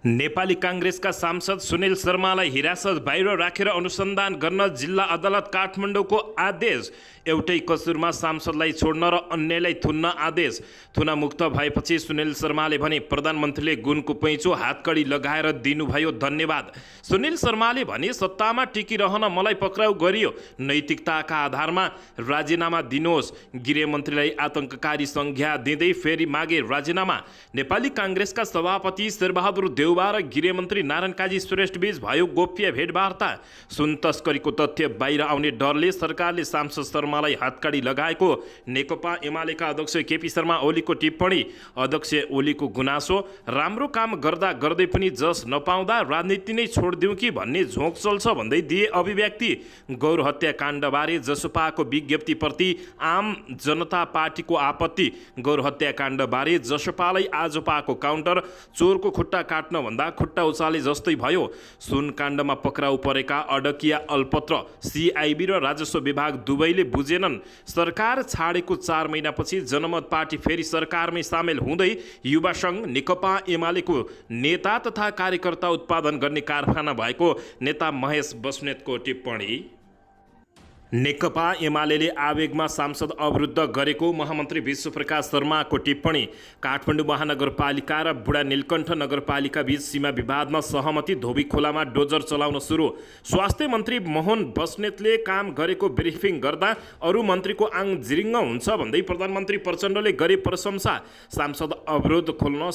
नेपाली कांग्रेसका सांसद सुनिल शर्मालाई हिरासत बाहिर राखेर अनुसन्धान गर्न जिल्ला अदालत काठमाडौँको आदेश। एउटै कसुरमा सांसदलाई छोड्न र अन्यलाई थुन्न आदेश। थुनामुक्त भएपछि सुनिल शर्माले भने प्रधानमन्त्रीले गुणको पैँचो हातकडी लगाएर दिनुभयो धन्यवाद। सुनिल शर्माले भने सत्तामा टिकिरहन मलाई पक्राउ गरियो, नैतिकताका आधारमा राजीनामा दिनुहोस्। गृहमन्त्रीलाई आतंककारी संज्ञा दिँदै फेरि मागे राजीनामा। नेपाली कांग्रेसका सभापति शेरबहादुर देउवा र गृहमन्त्री नारायण काजी श्रेष्ठ बीच भयो गोप्य भेटवार्ता। सुन तस्करीको तथ्य बाहिर आउने डरले सरकारले सांसद शर्मालाई हातकडी लगाएको। नेकपा एमालेका अध्यक्ष केपी शर्मा ओलीको टिप्पणी। अध्यक्ष ओलीको गुनासो, राम्रो काम गर्दा गर्दै पनि जस नपाउँदा राजनीति नै छोडिदिउँ कि भन्ने झोक चल्छ भन्दै दिए अभिव्यक्ति। गौर हत्याकाण्डबारे जसपाको विज्ञप्तिप्रति आम जनता पार्टीको आपत्ति। गौर हत्याकाण्डबारे जसपालाई आज पाएको काउन्टर। चोरको खुट्टा काट्न भन्दा खुट्टा उचाले जस्तै भयो। सुनकाण्डमा पक्राउ परेका अडकिया अल्पत्र सिआइबी र राजस्व विभाग दुवैले बुझेनन्। सरकार छाडेको 4 महिनापछि जनमत पार्टी फेरि सरकारमै सामेल हुँदै युवा सङ्घ नेकपा एमालेको नेता तथा कार्यकर्ता उत्पादन गर्ने कारखाना भएको नेता महेश बस्नेतको टिप्पणी। नेकपा एमालेले आवेगमा सांसद अवरुद्ध गरेको महामन्त्री विश्वप्रकाश शर्माको टिप्पणी। काठमाडौँ महानगरपालिका र बुढा नीलकण्ठ नगरपालिका बीच सीमा विवादमा सहमति। धोबी खोलामा डोजर चलाउन सुरु। स्वास्थ्य मन्त्री मोहन बस्नेतले काम गरेको ब्रिफिङ गर्दा अरू मन्त्रीको आङ जिरिङ्ग हुन्छ भन्दै प्रधानमन्त्री प्रचण्डले गरे प्रशंसा। सांसद अवरोध खोल्न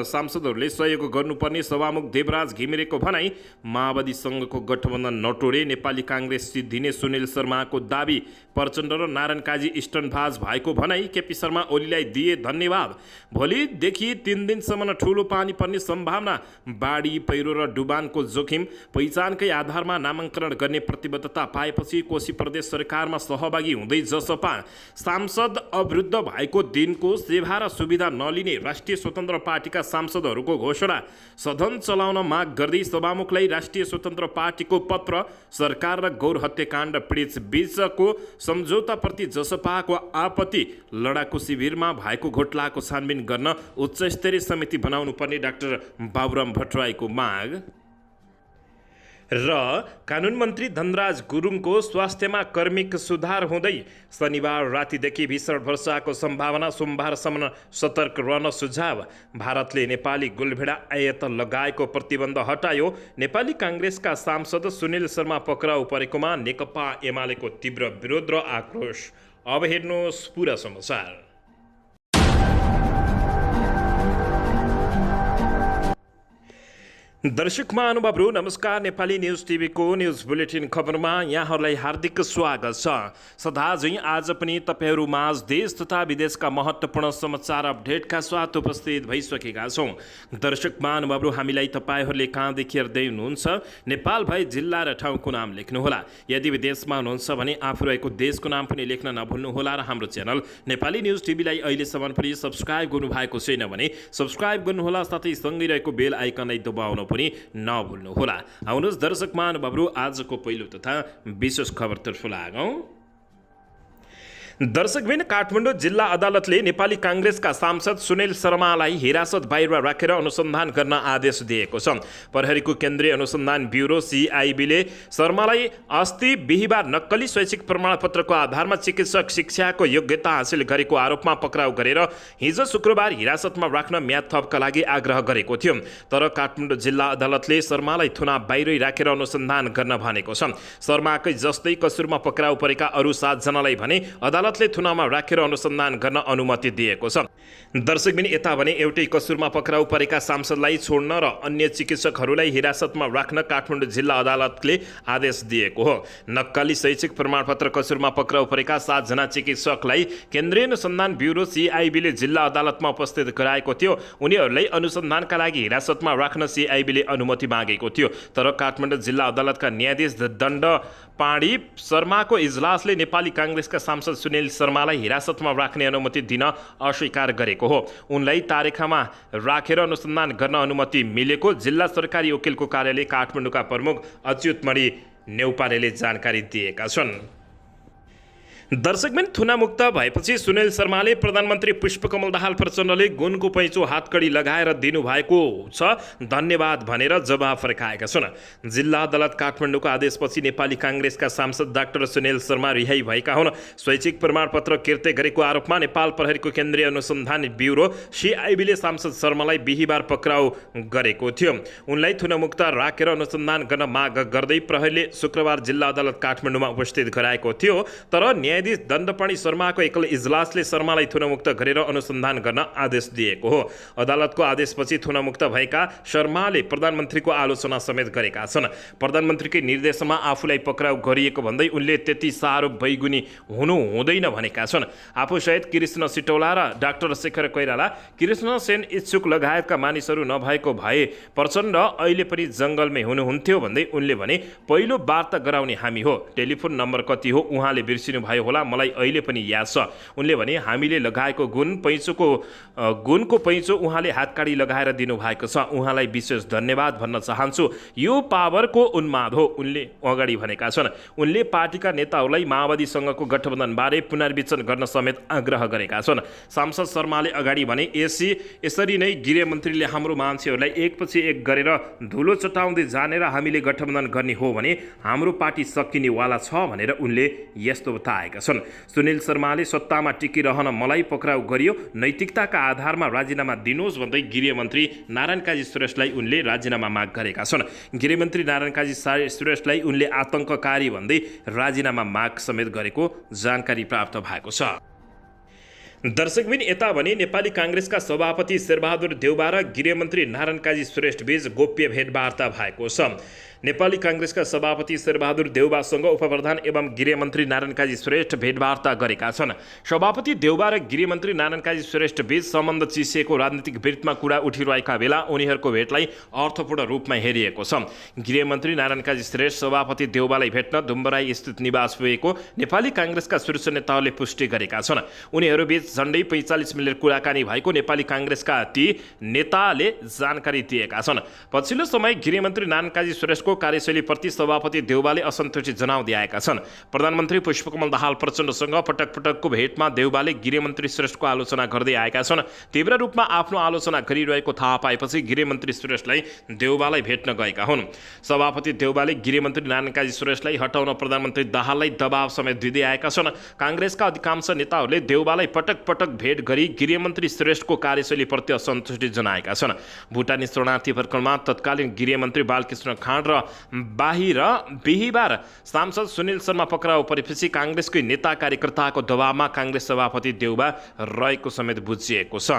सांसदहरूले सहयोग गर्नुपर्ने सभामुख देवराज घिमिरेको भनाई। माओवादी सङ्घको गठबन्धन नटोडे नेपाली काङ्ग्रेस सिद्धिने सुनिल शर्मा को दाबी। प्रचण्ड र नारायण काजी स्टन्टबाज भएको भनाई। केपी शर्मा ओलीलाई दिए धन्यवाद। भोलिदेखि 3 दिनसम्म ठुलो पानी पर्ने सम्भावना। बाढी पहिरो र डुबानको जोखिम। पहिचानकै आधारमा नामाङ्कन गर्ने प्रतिबद्धता पाएपछि कोशी प्रदेश सरकारमा सहभागी हुँदै जसपा। सांसद अवरुद्ध भएको दिनको सेवा र सुविधा नलिने राष्ट्रिय स्वतन्त्र पार्टीका सांसदहरूको घोषणा। सदन चलाउन माग गर्दै सभामुखलाई राष्ट्रिय स्वतन्त्र पार्टीको पत्र। सरकार र गौर हत्याकाण्ड पीडित बीचको सम्झौताप्रति जसपाको आपत्ति। लडाकु शिविरमा भएको घोटालाको छानबिन गर्न उच्चस्तरीय समिति बनाउनु पर्ने डाक्टर बाबुराम भट्टराईको माग। र कानुन मन्त्री धनराज गुरुङको स्वास्थ्यमा कर्मिक सुधार हुँदै शनिबार रातिदेखि भीषण वर्षाको सम्भावना। सोमबारसम्म सतर्क रहन सुझाव। भारतले नेपाली गुलभेडा आयात लगाएको प्रतिबन्ध हटायो। नेपाली काङ्ग्रेसका सांसद सुनिल शर्मा पक्राउ परेकोमा नेकपा एमालेको तीव्र विरोध र आक्रोश। अब हेर्नुहोस् पुरा समाचार। दर्शक महानुभावहरू नमस्कार। नेपाली न्युज टिभीको न्युज बुलेटिन खबरमा यहाँहरूलाई हार्दिक स्वागत छ। सदाझै आज पनि तपाईहरू माझ देश तथा विदेशका महत्त्वपूर्ण समाचार अपडेटका साथ उपस्थित भइसकेका छौँ। दर्शक महानुभावहरू हामीलाई तपाईँहरूले कहाँदेखि हेर्दै हुनुहुन्छ नेपाल भए जिल्ला र ठाउँको नाम लेख्नुहोला। यदि विदेशमा हुनुहुन्छ भने आफू रहेको देशको नाम पनि लेख्न नभुल्नुहोला। र हाम्रो च्यानल नेपाली न्युज टिभीलाई अहिलेसम्म पनि सब्सक्राइब गर्नुभएको छैन भने सब्सक्राइब गर्नुहोला। साथै सँगै रहेको बेल आइकनलाई दबाउन पनि नभुल्नुहोला। आउनुहोस् दर्शक महानुभावहरू आजको पहिलो तथा विशेष खबरतर्फ लागौँ। दर्शकबिन काठमाडौँ जिल्ला अदालतले नेपाली काङ्ग्रेसका सांसद सुनिल शर्मालाई हिरासत बाहिर राखेर अनुसन्धान गर्न आदेश दिएको छ। प्रहरीको केन्द्रीय अनुसन्धान ब्युरो सिआइबीले शर्मालाई अस्ति बिहिबार नक्कली शैक्षिक प्रमाणपत्रको आधारमा चिकित्सक शिक्षाको योग्यता हासिल गरेको आरोपमा पक्राउ गरेर हिजो शुक्रबार हिरासतमा राख्न म्याद थपका लागि आग्रह गरेको थियो। तर काठमाडौँ जिल्ला अदालतले शर्मालाई थुना बाहिरै राखेर अनुसन्धान गर्न भनेको छ। शर्माकै जस्तै कसुरमा पक्राउ परेका अरू 7 जनालाई भने अदालतले थुनामा राखेर अनुसन्धान गर्न अनुमति दिएको छ। दर्शकबिन यता भने एउटै कसुरमा पक्राउ परेका सांसदलाई छोड्न र अन्य चिकित्सकहरूलाई हिरासतमा राख्न काठमाडौँ जिल्ला अदालतले आदेश दिएको हो। नक्कली शैक्षिक प्रमाणपत्र कसुरमा पक्राउ परेका 7 जना चिकित्सकलाई केन्द्रीय अनुसन्धान ब्युरो सिआइबीले जिल्ला अदालतमा उपस्थित गराएको थियो। उनीहरूलाई अनुसन्धानका लागि हिरासतमा राख्न सिआइबीले अनुमति मागेको थियो। तर काठमाडौँ जिल्ला अदालतका न्यायाधीश दण्ड पाडी शर्माको इजलासले नेपाली काङ्ग्रेसका सांसद सुनिल शर्मालाई हिरासतमा राख्ने अनुमति दिन अस्वीकार गरेको हो। उनलाई तारेखामा राखेर अनुसन्धान गर्न अनुमति मिलेको जिल्ला सरकारी वकिलको कार्यालय काठमाडौँका प्रमुख अच्युतमणि नेउपानेले जानकारी दिएका छन्। दर्शकबिन थुनामुक्त भएपछि सुनिल शर्माले प्रधानमन्त्री पुष्पकमल दाहाल प्रचण्डले गुणको पैँचो हातकडी लगाएर दिनुभएको छ धन्यवाद भनेर जवाफ फर्काएका छन्। जिल्ला अदालत काठमाडौँको आदेशपछि नेपाली काङ्ग्रेसका सांसद डाक्टर सुनिल शर्मा रिहाई भएका हुन्। शैक्षिक प्रमाणपत्र किर्ते गरेको आरोपमा नेपाल प्रहरीको केन्द्रीय अनुसन्धान ब्युरो सिआइबीले सांसद शर्मालाई बिहिबार पक्राउ गरेको थियो। उनलाई थुनामुक्त राखेर अनुसन्धान गर्न माग गर्दै प्रहरीले शुक्रबार जिल्ला अदालत काठमाडौँमा उपस्थित गराएको थियो। तर न्यायाधीश दण्डपाणी शर्माको एकल इजलासले शर्मालाई थुनामुक्त गरेर अनुसन्धान गर्न आदेश दिएको हो। अदालतको आदेशपछि थुनामुक्त भएका शर्माले प्रधानमन्त्रीको आलोचना समेत गरेका छन्। प्रधानमन्त्रीकै निर्देशनमा आफूलाई पक्राउ गरिएको भन्दै उनले त्यति साह्रो बैगुनी हुनु हुँदैन भनेका छन्। आफूसहित कृष्ण सिटौला र डाक्टर शेखर कोइराला, कृष्ण सेन इच्छुक लगायतका मानिसहरू नभएको भए प्रचण्ड अहिले पनि जङ्गलमै हुनुहुन्थ्यो भन्दै उनले भने, पहिलो वार्ता गराउने हामी हो, टेलिफोन नम्बर कति हो उहाँले बिर्सिनु भयो होला, मलाई अहिले पनि याद छ। उनले भने, हामीले लगाएको गुणको पैँचो उहाँले हातकाडी लगाएर दिनुभएको छ, उहाँलाई विशेष धन्यवाद भन्न चाहन्छु, यो पावरको उन्माद हो, उनले अगाडि भनेका छन्। उनले पार्टीका नेताहरूलाई माओवादीसँगको गठबन्धनबारे पुनर्विचार गर्न समेत आग्रह गरेका छन्। सांसद शर्माले अगाडि भने, यसरी नै गृहमन्त्रीले हाम्रो मान्छेहरूलाई एकपछि एक गरेर धुलो चटाउँदै जानेर हामीले गठबन्धन गर्ने हो भने हाम्रो पार्टी सकिनेवाला छ भनेर उनले यस्तो बताएका छन्। सुनिल शर्माले सत्तामा टिकिरहन मलाई पक्राउ गरियो, नैतिकताका आधारमा राजीनामा दिनुहोस् भन्दै गृहमन्त्री नारायण काजी श्रेष्ठलाई उनले राजीनामा माग गरेका छन्। गृहमन्त्री नारायण काजी श्रेष्ठलाई उनले आतंककारी भन्दै राजीनामा माग समेत गरेको जानकारी प्राप्त भएको छ। दर्शकबिन यता भने नेपाली काङ्ग्रेसका सभापति शेरबहादुर देउबा र गृहमन्त्री नारायण काजी श्रेष्ठ बीच गोप्य भेटवार्ता भएको छ। नेपाली काङ्ग्रेसका सभापति शेरबहादुर देउबासँग उपप्रधान एवं गृहमन्त्री नारायण काजी श्रेष्ठ भेटवार्ता गरेका छन्। सभापति देउबा र गृहमन्त्री नारायण काजी श्रेष्ठ बीच सम्बन्ध चिसिएको राजनीतिक वृत्तमा कुरा उठिरहेका बेला उनीहरूको भेटलाई अर्थपूर्ण रूपमा हेरिएको छ। गृहमन्त्री नारायण काजी श्रेष्ठ सभापति देउबालाई भेट्न दुम्बराई स्थित निवास पुगेको नेपाली काङ्ग्रेसका शीर्ष नेताहरूले पुष्टि गरेका छन्। उनीहरूबीच झन्डै 45 मिनट कुराकानी भएको नेपाली काङ्ग्रेसका ती नेताले जानकारी दिएका छन्। पछिल्लो समय गृहमन्त्री नारायण काजी श्रेष्ठको कार्यशैलीप्रति सभापति देउबाले असन्तुष्टि जनाउँदै आएका छन्। प्रधानमन्त्री पुष्पकमल दाहाल प्रचण्डसँग पटक पटकको भेटमा देउबाले गृहमन्त्री श्रेष्ठको आलोचना गर्दै आएका छन्। तीव्र रूपमा आफ्नो आलोचना गरिरहेको थाहा पाएपछि गृहमन्त्री श्रेष्ठलाई देउबालाई भेट्न गएका हुन्। सभापति देउबाले गृहमन्त्री नारायण काजी श्रेष्ठलाई हटाउन प्रधानमन्त्री दाहाललाई दबाव समेत दिँदै आएका छन्। काङ्ग्रेसका अधिकांश नेताहरूले देउबालाई पटक पटक भेट गरी गृहमन्त्री श्रेष्ठको कार्यशैलीप्रति असन्तुष्टि जनाएका छन्। भुटानी शरणार्थी प्रकरणमा तत्कालीन गृहमन्त्री बालकृष्ण खाँड र बिहिबार सांसद सुनिल शर्मा पक्राउ परेपछि काङ्ग्रेसकै नेता कार्यकर्ताको दबावमा काङ्ग्रेस सभापति देउबा रहेको समेत बुझिएको छ।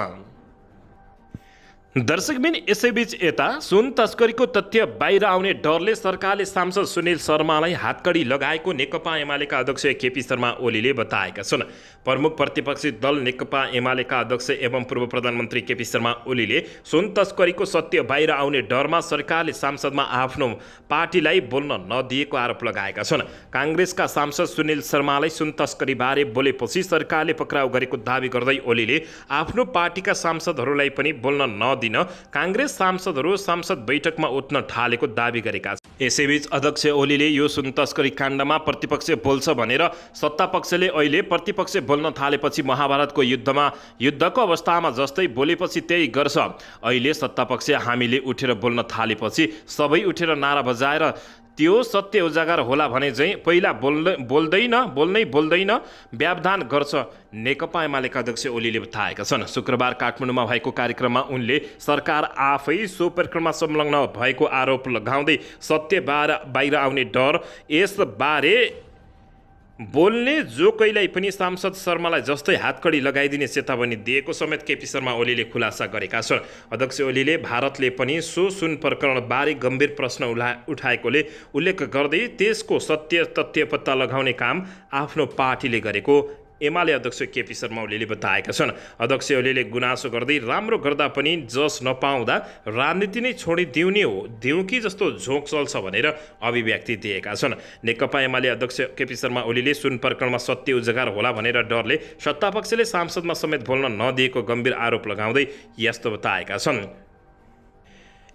दर्शकबिन यसैबीच यता सुन तस्करीको तथ्य बाहिर आउने डरले सरकारले सांसद सुनिल शर्मालाई हातकडी लगाएको नेकपा एमालेका अध्यक्ष केपी शर्मा ओलीले बताएका छन्। प्रमुख प्रतिपक्षी दल नेकपा एमालेका अध्यक्ष एवं पूर्व प्रधानमन्त्री केपी शर्मा ओलीले सुन तस्करीको सत्य बाहिर आउने डरमा सरकारले सांसदमा आफ्नो पार्टीलाई बोल्न नदिएको आरोप लगाएका छन्। काङ्ग्रेसका सांसद सुनिल शर्मालाई सुन तस्करीबारे बोलेपछि सरकारले पक्राउ गरेको दावी गर्दै ओलीले आफ्नो पार्टीका सांसदहरूलाई पनि बोल्न नदिन काङ्ग्रेस सांसदहरू संसद बैठकमा उठ्न थालेको दावी गरेका छन्। यसैबीच अध्यक्ष ओलीले यो सुन तस्करी काण्डमा प्रतिपक्ष बोल्छ भनेर सत्तापक्षले अहिले प्रतिपक्ष बोल्न थालेपछि महाभारतको युद्धको अवस्थामा जस्तै बोलेपछि त्यही गर्छ। अहिले सत्तापक्ष हामीले उठेर बोल्न थालेपछि सबै उठेर नारा बजाएर त्यो सत्य उजागर होला भने चाहिँ पहिला बोल्दैन व्यवधान गर्छ, नेकपा एमालेका अध्यक्ष ओलीले बताएका छन्। शुक्रबार काठमाडौँमा भएको कार्यक्रममा उनले सरकार आफै सो प्रकरणमा संलग्न भएको आरोप लगाउँदै सत्य बाहिर आउने डर, यसबारे बोल्ने जो कहिल्यै पनि सांसद शर्मालाई जस्तै हातकडी लगाइदिने चेतावनी दिएको समेत केपी शर्मा ओलीले खुलासा गरेका छन्। अध्यक्ष ओलीले भारतले पनि सो सुन प्रकरणबारे गम्भीर प्रश्न उठाएकोले उल्लेख गर्दै त्यसको सत्य तथ्य पत्ता लगाउने काम आफ्नो पार्टीले गरेको एमाले अध्यक्ष केपी शर्मा ओलीले बताएका छन्। अध्यक्ष ओलीले गुनासो गर्दै राम्रो गर्दा पनि जस नपाउँदा राजनीति नै छोडिदिउने हो, दिउकी जस्तो झोक चल्छ भनेर अभिव्यक्ति दिएका छन्। नेकपा एमाले अध्यक्ष केपी शर्मा ओलीले सुन प्रकरणमा सत्य उजागर होला भनेर डरले सत्तापक्षले सांसदमा समेत बोल्न नदिएको गम्भीर आरोप लगाउँदै यस्तो बताएका छन्।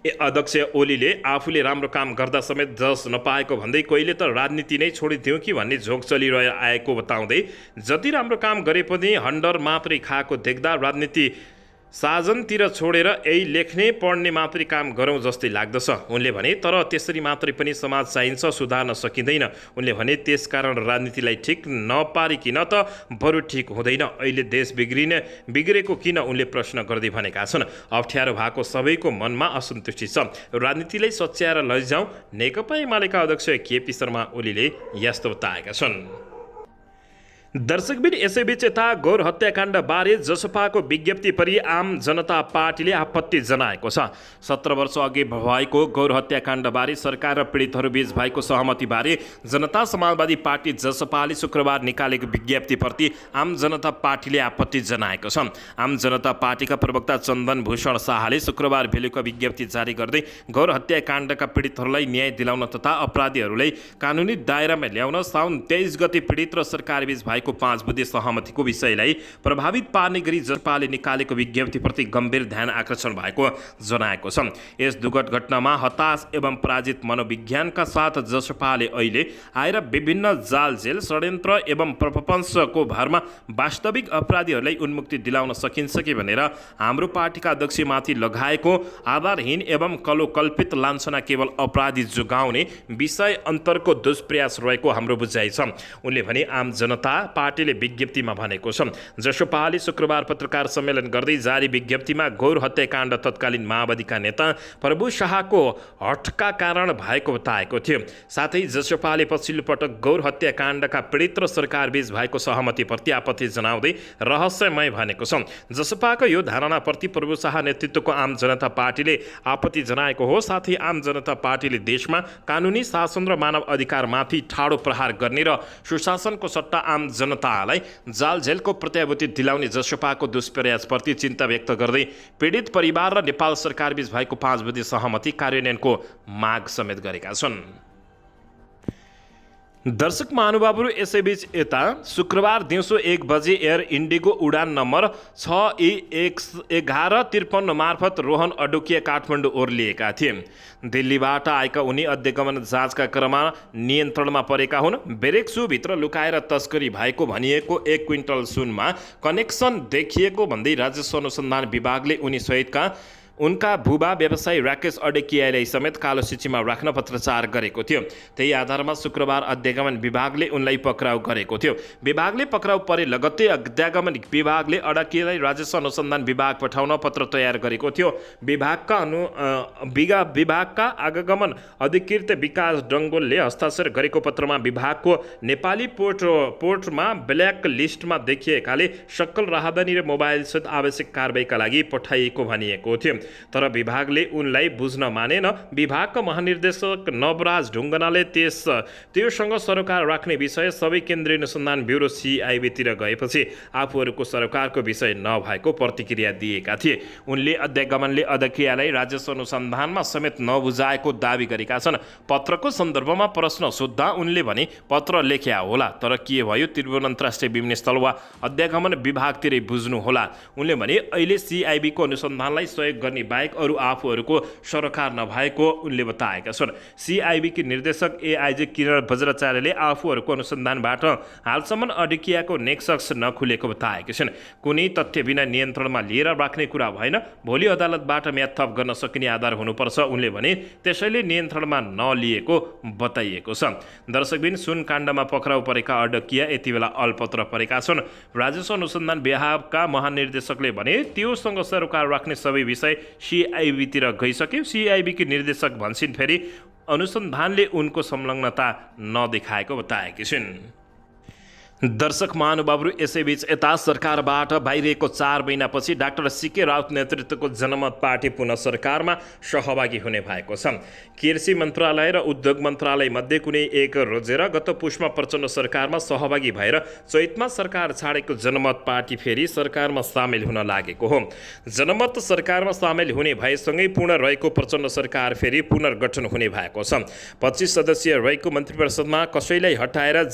अध्यक्ष ओलीले आफूले राम्रो काम गर्दा समेत जस नपाएको भन्दै कहिले त राजनीति नै छोडिदिउँ कि भन्ने झोक चलिरह्यो आएको बताउँदै जति राम्रो काम गरे पनि हन्डर मात्रै खाएको देख्दा राजनीति साजनतिर छोडेर यही लेख्ने पढ्ने मात्रै काम गरौँ जस्तै लाग्दछ उनले भने। तर त्यसरी मात्रै पनि समाज चाहिन्छ, सुधार्न सकिँदैन। उनले भने त्यसकारण राजनीतिलाई ठिक नपारिकन त बरु ठिक हुँदैन। अहिले देश बिग्रेको किन उनले प्रश्न गर्दै भनेका छन्। अप्ठ्यारो भएको सबैको मनमा असन्तुष्टि छ, राजनीतिलाई सच्याएर लैजाउँ। नेकपा एमालेका अध्यक्ष केपी शर्मा ओलीले यस्तो बताएका छन्। दर्शकबिन यसैबीच यता गौर हत्याकाण्ड बारे जसपाको विज्ञप्ति परि आम जनता पार्टीले आपत्ति जनाएको छ। 17 वर्ष अघि भएको गौर हत्याकाण्ड बारे सरकार र पीडितहरूबीच भएको सहमतिबारे जनता समाजवादी पार्टी जसपाले शुक्रबार निकालेको विज्ञप्तिप्रति आम जनता पार्टीले आपत्ति जनाएको छ। आम जनता पार्टीका प्रवक्ता चन्दन भूषण शाहले शुक्रबार बेलुका विज्ञप्ति जारी गर्दै गौर हत्याकाण्डका पीडितहरूलाई न्याय दिलाउन तथा अपराधीहरूलाई कानुनी दायरामा ल्याउन साउन 23 गते पीडित र सरकारबीच 5 बुँदे सहमतिको विषयलाई प्रभावित पार्ने गरी जसपाले निकालेको विज्ञप्तिप्रति गम्भीर ध्यान आकर्षण भएको जनाएको छ। यस दुर्घट घटनामा हताश एवं पराजित मनोविज्ञानका साथ जसपाले अहिले आएर विभिन्न जाल जेल षड्यन्त्र एवं प्रपञ्चको भरमा वास्तविक अपराधीहरूलाई उन्मुक्ति दिलाउन सकिन्छ कि भनेर हाम्रो पार्टीका अध्यक्षमाथि लगाएको आधारहीन एवं कल्पित लान्छना केवल अपराधी जोगाउने विषय अन्तरको दुष्प्रयास रहेको हाम्रो बुझाइ छ। उनले भने आम जनता पार्टीले विज्ञप्तिमा भनेको छ। जसपाले शुक्रबार पत्रकार सम्मेलन गर्दै जारी विज्ञप्तिमा गौर हत्याकाण्ड तत्कालीन माओवादीका नेता प्रभु शाहको हठका कारण भएको बताएको थियो। साथै जसपाले पछिल्लो पटक गौर हत्याकाण्डका पीडित र सरकारबीच भएको सहमतिप्रति आपत्ति जनाउँदै रहस्यमय भनेको छ। जसपाको यो धारणाप्रति प्रभु शाह नेतृत्वको आम जनता पार्टीले आपत्ति जनाएको हो। साथै आम जनता पार्टीले देशमा कानुनी शासन र मानव अधिकारमाथि ठाडो प्रहार गर्ने र सुशासनको सट्टा आम जनतालाई जाल जेलको प्रत्याभूति दिलाउने जसपाको दुष्प्रयासप्रति चिन्ता व्यक्त गर्दै पीडित परिवार र नेपाल सरकारबीच भएको 5 बुँदे सहमति कार्यान्वयनको माग समेत गरेका छन्। दर्शक महानुभावहरू यसैबीच यता शुक्रबार दिउँसो 1 बजे एयर इन्डिगो उडान नम्बर 6E1153 मार्फत रोहन अडोकिया काठमाडौँ ओर्लिएका थिए। दिल्लीबाट आएका उनी अध्यगमन जाँचका क्रममा नियन्त्रणमा परेका हुन्। ब्रेक सूभित्र लुकाएर तस्करी भएको भनिएको 1 क्विन्टल सुनमा कनेक्सन देखिएको भन्दै राजस्व अनुसन्धान विभागले उनी सहितका उनका बुबा व्यवसायी राकेश अडेकियालाई समेत कालो सूचीमा राख्न पत्रचार गरेको थियो। त्यही आधारमा शुक्रबार अध्यागमन विभागले उनलाई पक्राउ गरेको थियो। विभागले पक्राउ परे लगत्तै अध्यागमन विभागले अडेकियालाई राजस्व अनुसन्धान विभाग पठाउन पत्र तयार गरेको थियो। विभागका आगमन अधिकृत विकास डङ्गोलले हस्ताक्षर गरेको पत्रमा विभागको नेपाली पोर्टमा ब्ल्याक लिस्टमा देखिएकाले सक्कल राहदानी र मोबाइलसहित आवश्यक कारबाहीका लागि पठाइएको भनिएको थियो। तर विभागले उनलाई बुझ्न मानेन। विभागका महानिर्देशक नवराज ढुङ्गनाले त्योसँग सरोकार राख्ने विषय सबै केन्द्रीय अनुसन्धान ब्युरो CIB तिर गएपछि आफूहरूको सरोकारको विषय नभएको प्रतिक्रिया दिएका थिए। उनले अध्यागमनले अध्यक्षलाई राजस्व अनुसन्धानमा समेत नबुझाएको दावी गरेका छन्। पत्रको सन्दर्भमा प्रश्न सोद्धा उनले भने पत्र लेख्या होला, तर के भयो त्रिभुवन अन्तर्राष्ट्रिय विमानस्थल वा अध्यागमन विभागतिरै बुझ्नु होला। उनले भने अहिले CIB को अनुसन्धानलाई सहयोग गर्ने बाहेक अरू आफूहरूको सरोकार नभएको उनले बताएका छन्। CIB की निर्देशक AIG किरण बज्राचार्यले आफूहरूको अनुसन्धानबाट हालसम्म अडेकियाको नेक्सस नखुलेको बताएका छन्। कुनै तथ्य बिना नियन्त्रणमा लिएर राख्ने कुरा भएन। भोलि अदालतबाट म्याद थप गर्न सकिने आधार हुनुपर्छ उनले भने। त्यसैले नियन्त्रणमा नलिएको बताइएको छ। दर्शकबिन सुनकाण्डमा पक्राउ परेका अडेकिया यति बेला अल्पत्र परेका छन्। राजस्व अनुसन्धान विभागका महानिर्देशकले भने त्योसँग सरोकार राख्ने सबै विषय CIB तिर गइसक्यो। CIB की निर्देशक भन्छन् फेरि अनुसन्धानले उनको संलग्नता नदेखाएको बताएकी छिन्। दर्शक महानुभावहरू यसैबीच यता सरकारबाट बाहिरिएको 4 महिनापछि डाक्टर CK राउत नेतृत्वको जनमत पार्टी पुनः सरकारमा सहभागी हुने भएको छ। कृषि मन्त्रालय र उद्योग मन्त्रालय मध्ये कुनै एक रोजेर गत पुसमा प्रचण्ड सरकारमा सहभागी भएर चैतमा सरकार छाडेको जनमत पार्टी फेरि सरकारमा सामेल हुन लागेको हो। जनमत सरकारमा सामेल हुने भएसँगै पूर्ण रहेको प्रचण्ड सरकार फेरि पुनर्गठन हुने भएको छ। 25 सदस्यीय रहेको मन्त्रिपरिषदमा कसैलाई हटाएर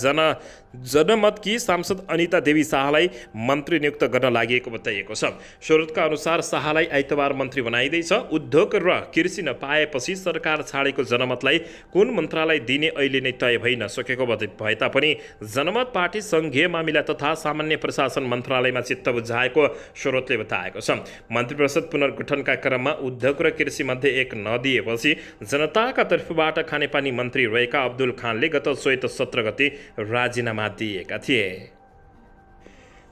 जनमत जनमतकी सांसद अनिता देवी शाहलाई मन्त्री नियुक्त गर्न लागि बताइएको छ। स्रोतका अनुसार शाहलाई आइतबार मन्त्री बनाइँदैछ। उद्योग र कृषि नपाएपछि सरकार छाडेको जनमतलाई कुन मन्त्रालय दिने अहिले नै तय भइ नसकेको भए तापनि जनमत पार्टी सङ्घीय मामिला तथा सामान्य प्रशासन मन्त्रालयमा चित्त बुझाएको स्रोतले बताएको छ। मन्त्री परिषद पुनर्गठनका क्रममा उद्योग र कृषि मध्ये एक नदिएपछि जनताका तर्फबाट खानेपानी मन्त्री रहेका अब्दुल खानले गत चैत 17 गते राजीनामा दिएका थिए।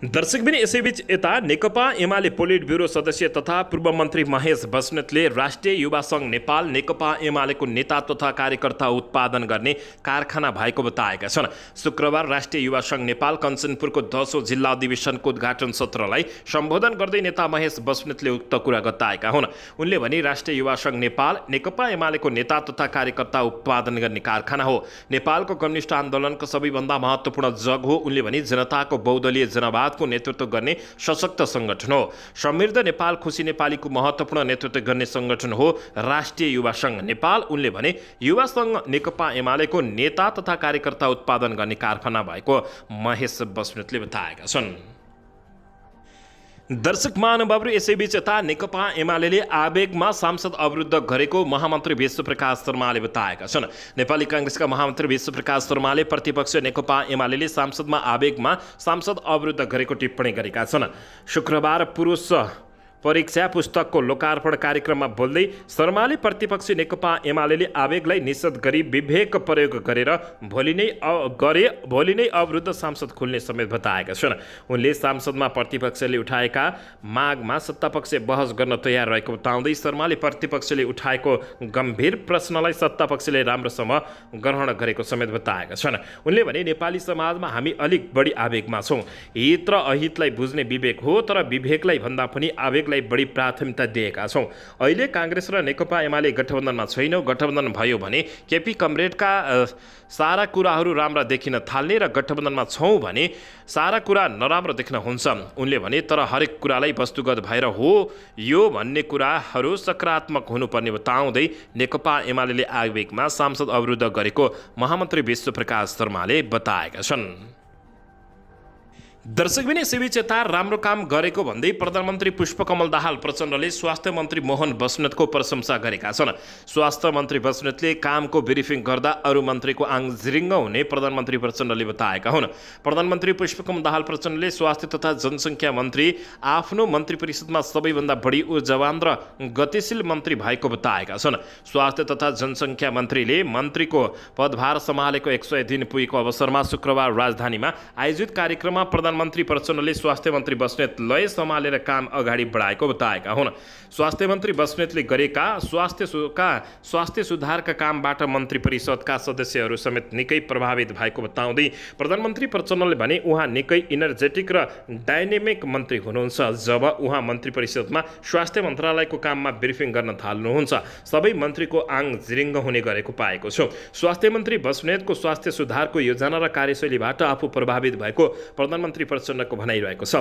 दर्शकबिन यसैबीच यता नेकपा एमाले पोलिट ब्युरो सदस्य तथा पूर्व मन्त्री महेश बस्नेतले राष्ट्रिय युवा सङ्घ नेपाल नेकपा एमालेको नेता तथा कार्यकर्ता उत्पादन गर्ने कारखाना भएको बताएका छन्। शुक्रबार राष्ट्रिय युवा सङ्घ नेपाल कञ्चनपुरको 10औं जिल्ला अधिवेशनको उद्घाटन सत्रलाई सम्बोधन गर्दै नेता महेश बस्नेतले उक्त कुरा बताएका हुन्। उनले भने राष्ट्रिय युवा सङ्घ नेपाल नेकपा एमालेको नेता तथा कार्यकर्ता उत्पादन गर्ने कारखाना हो। नेपालको कम्युनिस्ट आन्दोलनको सबैभन्दा महत्त्वपूर्ण जग हो। उनले भने जनताको बहुदलीय जनवाद को नेतृत्व गर्ने सशक्त संगठन हो। समृद्ध नेपाल खुसी नेपालीको महत्त्वपूर्ण नेतृत्व गर्ने संगठन हो राष्ट्रिय युवा सङ्घ नेपाल। उनले भने युवा सङ्घ नेकपा एमालेको नेता तथा कार्यकर्ता उत्पादन गर्ने कारखाना भएको महेश बस्नेतले बताएका छन्। दर्शक महानुभावहरू यसैबीच यता नेकपा एमाले आवेगमा सांसद अवरुद्ध गरेको महामन्त्री विश्वप्रकाश शर्माले बताएका छन्। नेपाली काङ्ग्रेसका महामन्त्री विश्वप्रकाश शर्माले प्रतिपक्ष नेकपा एमाले सांसदमा आवेगमा सांसद अवरुद्ध गरेको टिप्पणी गरेका छन्। शुक्रबार पुरुष परीक्षा पुस्तकको लोकार्पण कार्यक्रममा बोल्दै शर्माले प्रतिपक्षी नेकपा एमाले आवेगलाई निषेध गरी विवेक प्रयोग गरेर भोलि नै अवरुद्ध सांसद खुल्ने समेत बताएका छन्। उनले सांसदमा प्रतिपक्षले उठाएका मागमा सत्तापक्ष बहस गर्न तयार रहेको बताउँदै शर्माले प्रतिपक्षले उठाएको गम्भीर प्रश्नलाई सत्तापक्षले राम्रोसँग ग्रहण गरेको समेत बताएका छन्। उनले भने नेपाली समाजमा हामी अलिक बढी आवेगमा छौँ। हित र अहितलाई बुझ्ने विवेक हो, तर विवेकलाई भन्दा पनि आवेगलाई बढी प्राथमिकता दिएका छौँ। अहिले काङ्ग्रेस र नेकपा एमाले गठबन्धनमा छैनौँ। गठबन्धन भयो भने केपी कमरेडका सारा कुराहरू राम्रा देखिन थाल्ने र गठबन्धनमा छौँ भने सारा कुरा नराम्रो देख्न हुन्छ। उनले भने तर हरेक कुरालाई वस्तुगत भएर हो यो भन्ने कुराहरू सकारात्मक हुनुपर्ने बताउँदै नेकपा एमाले आवेगमा सांसद अवरुद्ध गरेको महामन्त्री विश्वप्रकाश शर्माले बताएका छन्। दर्शकबिन यसैबीच यता राम्रो काम गरेको भन्दै प्रधानमन्त्री पुष्पकमल दाहाल प्रचण्डले स्वास्थ्य मन्त्री मोहन बस्नेतको प्रशंसा गरेका छन्। स्वास्थ्य मन्त्री बस्नेतले कामको ब्रिफिङ गर्दा अरू मन्त्रीको आङ झिरिङ्ग हुने प्रधानमन्त्री प्रचण्डले बताएका हुन्। प्रधानमन्त्री पुष्पकमल दाहाल प्रचण्डले स्वास्थ्य तथा जनसङ्ख्या मन्त्री आफ्नो मन्त्री परिषदमा सबैभन्दा बढी ऊर्जावान र गतिशील मन्त्री भएको बताएका छन्। स्वास्थ्य तथा जनसङ्ख्या मन्त्रीले मन्त्रीको पदभार सम्हालेको 100 दिन पुगेको अवसरमा शुक्रबार राजधानीमा आयोजित कार्यक्रममा प्रधानमन्त्री प्रचण्डले स्वास्थ्य मन्त्री बस्नेत लय सम्हालेर काम अगाडि बढाएको बताएका हुन्। स्वास्थ्य मन्त्री बस्नेतले गरेका स्वास्थ्य सुधारका कामबाट मन्त्री परिषदका सदस्यहरू समेत निकै प्रभावित भएको बताउँदै प्रधानमन्त्री प्रचण्डले भने उहाँ निकै इनर्जेटिक र डाइनेमिक मन्त्री हुनुहुन्छ। जब उहाँ मन्त्री परिषदमा स्वास्थ्य मन्त्रालयको काममा ब्रिफिङ गर्न थाल्नुहुन्छ सबै मन्त्रीको आङ झिरिङ्ग हुने गरेको पाएको छु। स्वास्थ्य मन्त्री बस्नेतको स्वास्थ्य सुधारको योजना र कार्यशैलीबाट आफू प्रभावित भएको प्रधानमन्त्री प्रचण्डको भनाइरहेको छ।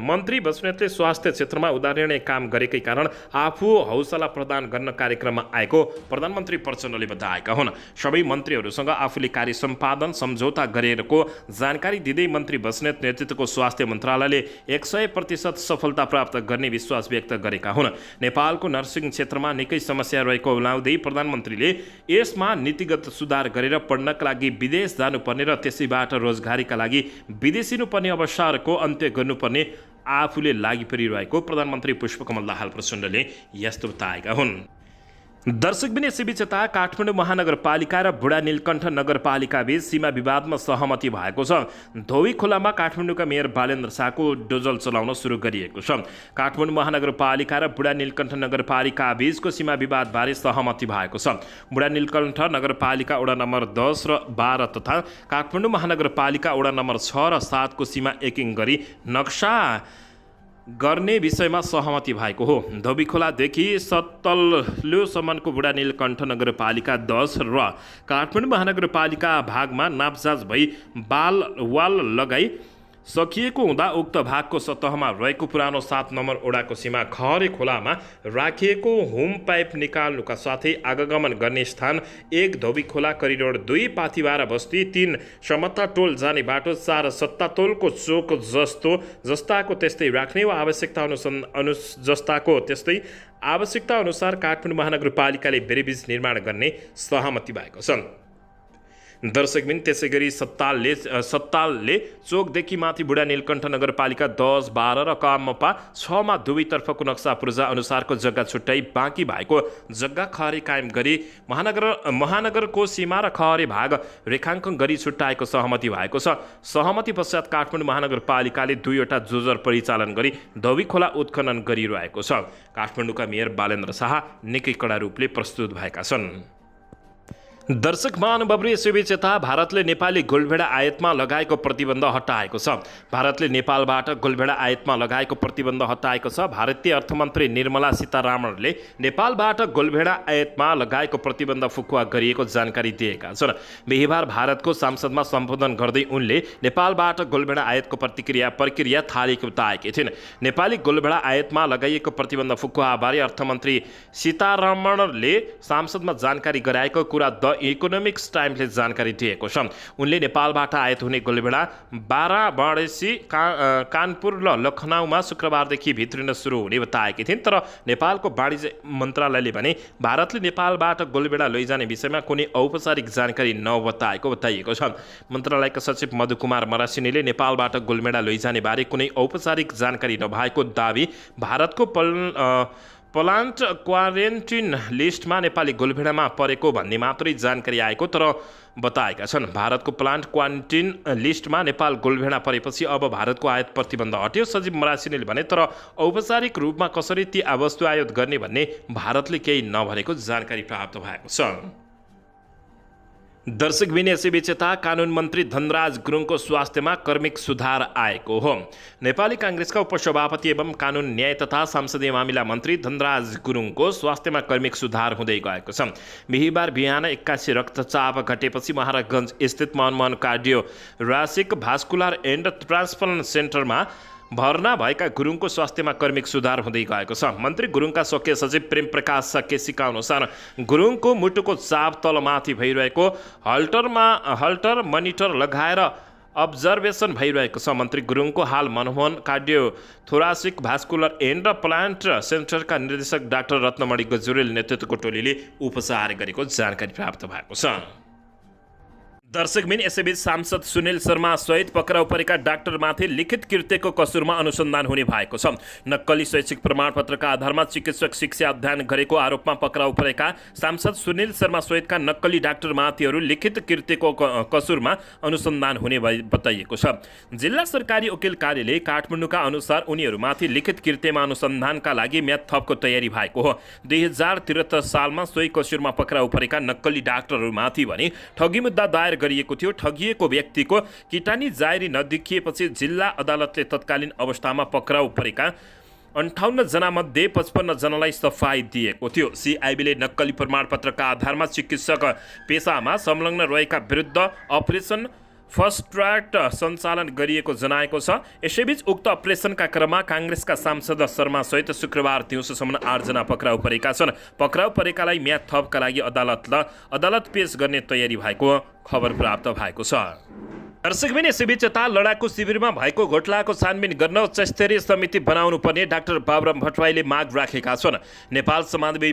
मन्त्री बस्नेतले स्वास्थ्य क्षेत्रमा उदाहरणीय काम गरेकै कारण आफू हौसला प्रदान गर्न कार्यक्रममा आएको प्रधानमन्त्री प्रचण्डले बताएका हुन्। सबै मन्त्रीहरूसँग आफूले कार्य सम्पादन सम्झौता गरेको जानकारी दिँदै मन्त्री बस्नेत नेतृत्वको स्वास्थ्य मन्त्रालयले 100% सफलता प्राप्त गर्ने विश्वास व्यक्त गरेका हुन्। नेपालको नर्सिङ क्षेत्रमा निकै समस्या रहेको उल्लाउँदै प्रधानमन्त्रीले यसमा नीतिगत सुधार गरेर पढ्नका लागि विदेश जानुपर्ने र त्यसैबाट रोजगारीका लागि विदेशिनुपर्ने अवसरको अन्त्य गर्नुपर्ने आफूले लागि परिरहेको प्रधानमन्त्री पुष्पकमल दाहाल प्रचण्डले यस्तो बताएका हुन्। दर्शकबिन यसैबीच यता काठमाडौँ महानगरपालिका र बुढा नीलकण्ठ नगरपालिका बीच सीमा विवादमा सहमति भएको छ। धोबी खोलामा काठमाडौँका मेयर बालेन्द्र शाहको डोजल चलाउन सुरु गरिएको छ। काठमाडौँ महानगरपालिका र बुढा नीलकण्ठ नगरपालिका बीचको सीमा विवादबारे सहमति भएको छ। बुढा नीलकण्ठ नगरपालिका वडा नम्बर 10 र 12 तथा काठमाडौँ महानगरपालिका वडा नम्बर 6 र 7 को सीमा एकिङ गरी नक्सा गर्ने विषयमा सहमति भएको हो। धोबीखोलादेखि सत्तलुसम्मको बुढा नीलकण्ठ नगरपालिका 10 र काठमाडौँ महानगरपालिका भागमा नापजाज भई वाल लगाई सकिएको हुँदा उक्त भागको सतहमा रहेको पुरानो 7 नम्बर ओडाको सीमा खहरे खोलामा राखिएको होम पाइप निकाल्नुका साथै आगमन गर्ने स्थान 1 धोबी खोला करिडोर 2 पाथिबारा बस्ती 3 समता टोल जाने बाटो 4 सत्ता टोलको चोक जस्ताको त्यस्तै राख्ने वा आवश्यकता अनुसार काठमाडौँ महानगरपालिकाले बेरेबिज निर्माण गर्ने सहमति भएको छ। दर्शकबिन त्यसै गरी सत्तालले चोकदेखि माथि बुढा नीलकण्ठ नगरपालिका 10, 12 र कामपा 6 मा दुवैतर्फको नक्सा पूर्जा अनुसारको जग्गा छुट्याई बाँकी भएको जग्गा खहरे कायम गरी महानगरको सीमा र खहरे भाग रेखाङ्कन गरी छुट्याएको सहमति भएको छ। सहमति पश्चात काठमाडौँ महानगरपालिकाले 2वटा जोजर परिचालन गरी धोबी खोला उत्खनन गरिरहेको छ। काठमाडौँका मेयर बालेन्द्र शाह निकै कडा रूपले प्रस्तुत भएका छन्। दर्शक महानुभावहरू, यसैबीच यता भारतले नेपाली गोलभेडा आयातमा लगाएको प्रतिबन्ध हटाएको छ। भारतले नेपालबाट गोलभेडा आयातमा लगाएको प्रतिबन्ध हटाएको छ। भारतीय अर्थमन्त्री निर्मला सीतारामनले नेपालबाट गोलभेडा आयातमा लगाएको प्रतिबन्ध फुकुवा गरिएको जानकारी दिएका छन्। बिहिबार भारतको संसदमा सम्बोधन गर्दै उनले नेपालबाट गोलभेडा आयातको प्रक्रिया थालेको बताएकी थिइन्। नेपाली गोलभेडा आयातमा लगाइएको प्रतिबन्ध फुकुवाबारे अर्थमन्त्री सीतारामनले संसदमा जानकारी गराएको कुरा द इकोनोमिक्स टाइम्सले जानकारी दिएको छ। उनले नेपालबाट आयात हुने गोलभेडा वाराणसी, कानपुर र लखनऊमा शुक्रबारदेखि भित्रिन सुरु हुने बताएकी थिइन्। तर नेपालको वाणिज्य मन्त्रालयले भने भारतले नेपालबाट गोलभेडा लैजाने विषयमा कुनै औपचारिक जानकारी नबताएको बताइएको छ। मन्त्रालयका सचिव मधुकुमार मरासिनीले नेपालबाट गोलभेडा लैजाने बारे कुनै औपचारिक जानकारी नभएको दावी भारतको प्लान्ट क्वारेन्टिन लिस्टमा नेपाली गोलभेडामा परेको भन्ने मात्रै जानकारी आएको तर बताएका छन्। भारतको प्लान्ट क्वारेन्टिन लिस्टमा नेपाल गोलभेडा परेपछि अब भारतको आयात प्रतिबन्ध हट्यो। सचिव मरासिनीले भने तर औपचारिक रूपमा कसरी ती वस्तु आयात गर्ने भन्ने भारतले केही नभनेको जानकारी प्राप्त भएको छ। दर्शकबिन, यसैबीच यता कानुन मन्त्री धनराज गुरुङको स्वास्थ्यमा कर्मिक सुधार आएको हो। नेपाली काङ्ग्रेसका उपसभापति एवं कानुन न्याय तथा संसदीय मामिला मन्त्री धनराज गुरुङको स्वास्थ्यमा कर्मिक सुधार हुँदै गएको छ। बिहिबार बिहान 81 रक्तचाप घटेपछि महाराजगञ्ज स्थित मनमोहन कार्डियोथोरासिक भास्कुलर एन्ड ट्रान्सप्लान्ट सेन्टरमा भर्ना भएका गुरुङको स्वास्थ्यमा कर्मिक सुधार हुँदै गएको छ। मन्त्री गुरुङका स्वकीय सचिव प्रेम प्रकाश केसीका अनुसार गुरुङको मुटुको चाप तलमाथि भइरहेको हल्टर मनिटर लगाएर अब्जर्भेसन भइरहेको छ। मन्त्री गुरुङको हाल मनमोहन कार्डियोथोरासिक भास्कुलर एन्ड प्लान्ट सेन्टरका निर्देशक डाक्टर रत्नमणि गजुरेल नेतृत्वको टोलीले उपचार गरेको जानकारी प्राप्त भएको छ। दर्शकबिन, यसैबीच सांसद सुनिल शर्मा सहित पक्राउ परेका डाक्टरमाथि लिखित कृत्यको कसुरमा अनुसन्धान हुने भएको छ। नक्कली शैक्षिक प्रमाणपत्रका आधारमा चिकित्सक शिक्षा अध्ययन गरेको आरोपमा पक्राउ परेका सांसद सुनिल शर्मा सहितका नक्कली डाक्टरमाथिहरू लिखित कृत्यको कसुरमा अनुसन्धान हुने बताइएको छ। जिल्ला सरकारी वकिल कार्यालय काठमाडौँका अनुसार उनीहरूमाथि लिखित कृत्यमा अनुसन्धानका लागि म्याद थपको तयारी भएको हो। 2073 सालमा सोही कसुरमा पक्राउ परेका नक्कली डाक्टरहरूमाथि भने ठगी मुद्दा दायर गरिएको थियो। ठगिएको व्यक्तिको किटानी जारी नदेखिएपछि जिल्ला अदालतले तत्कालीन अवस्थामा पक्राउ परेका 58 जनामध्ये 55 जनालाई सफाई दिएको थियो। सिआइबीले नक्कली प्रमाणपत्रका आधारमा चिकित्सक पेसामा संलग्न रहेका विरुद्ध अपरेसन फर्स्ट ट्र्याक सञ्चालन गरिएको जनाएको छ। यसैबीच उक्त अपरेसनका क्रममा काङ्ग्रेसका सांसद शर्मा सहित शुक्रबार दिउँसोसम्म 8 जना पक्राउ परेका छन्। पक्राउ परेकालाई म्याद थपका लागि अदालत पेश गर्ने तयारी भएको खबर प्राप्त भएको छ। दर्शकबिन, यसैबीच यता लडाकु शिविरमा भएको घोटालाको छानबिन गर्न उच्चस्तरीय समिति बनाउनु पर्ने डाक्टर बाबुराम भट्टराईले माग राखेका छन्। नेपाल समाजवादी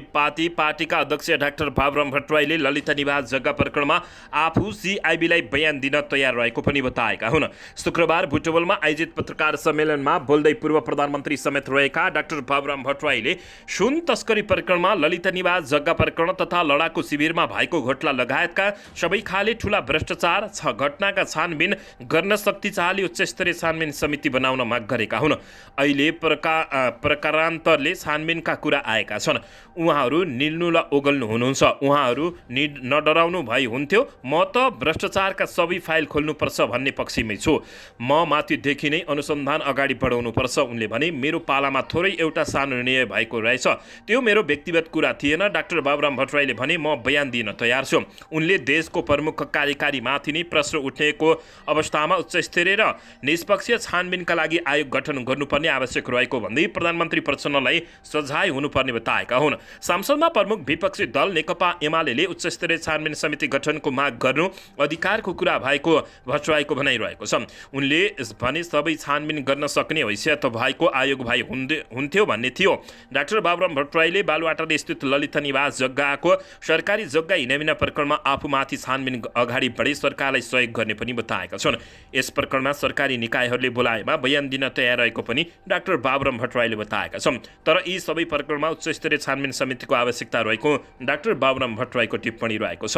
पार्टीका अध्यक्ष डाक्टर बाबुराम भट्टराईले ललिता निवास जग्गा प्रकरणमा आफू सिआइबीलाई बयान दिन तयार रहेको पनि बताएका हुन्। शुक्रबार बुटवलमा आयोजित पत्रकार सम्मेलनमा बोल्दै पूर्व प्रधानमन्त्री समेत रहेका डाक्टर बाबुराम भट्टराईले सुन तस्करी प्रकरणमा ललिता निवास जग्गा प्रकरण तथा लडाकु शिविरमा भएको घोटाला लगायतका सबै खाले ठूला भ्रष्टाचार घटनाका छानबिन गर्न शक्तिशाली उच्चस्तरीय छानबिन समिति बनाउन माग गरेका हुन्। अहिले प्रकारान्तरले छानबिनका कुरा आएका छन्। उहाँहरू निल्नुलाई ओगल्नु हुनुहुन्छ। उहाँहरू नडराउनु भई हुन्थ्यो। म त भ्रष्टाचारका सबै फाइल खोल्नुपर्छ भन्ने पक्षमै छु। म माथिदेखि नै अनुसन्धान अगाडि बढाउनुपर्छ। उनले भने मेरो पालामा थोरै एउटा सानो निर्णय भएको रहेछ। त्यो मेरो व्यक्तिगत कुरा थिएन। डाक्टर बाबुराम भट्टराईले भने म बयान दिन तयार छु। उनले देशको प्रमुख कार्यकारी माथि नै प्रश्न उठेको अवस्थामा उच्च स्तरीय र निष्पक्ष छानबिनका लागि आयोग गठन गर्नुपर्ने आवश्यक रहेको भन्दै प्रधानमन्त्री प्रचण्डलाई सजाय हुनुपर्ने बताएका हुन्। संसदमा प्रमुख विपक्षी दल नेकपा एमाले उच्च स्तरीय छानबिन समिति गठनको माग गर्नु अधिकारको कुरा भएको भट्टराईको भनाइरहेको छ। उनले भने सबै छानबिन गर्न सक्ने हैसियत भएको आयोग भाइ हुन्थ्यो भन्ने थियो। डाक्टर बाबुराम भट्टराईले बालुवाटार स्थित ललिता निवास जग्गाको सरकारी जग्गा हिनामिना प्रकरणमा आफूमाथि छानबिन अगाडि बढी सरकारलाई सहयोग गर्ने पनि बताएका छन्। यस प्रकरणमा सरकारी निकायहरूले बोलाएमा बयान दिन तयार रहेको पनि डाक्टर बाबुराम भट्टराईले बताएका छन्। तर यी सबै प्रकरणमा उच्च स्तरीय छानबिन समितिको आवश्यकता रहेको डाक्टर बाबुराम भट्टराईको टिप्पणी रहेको छ।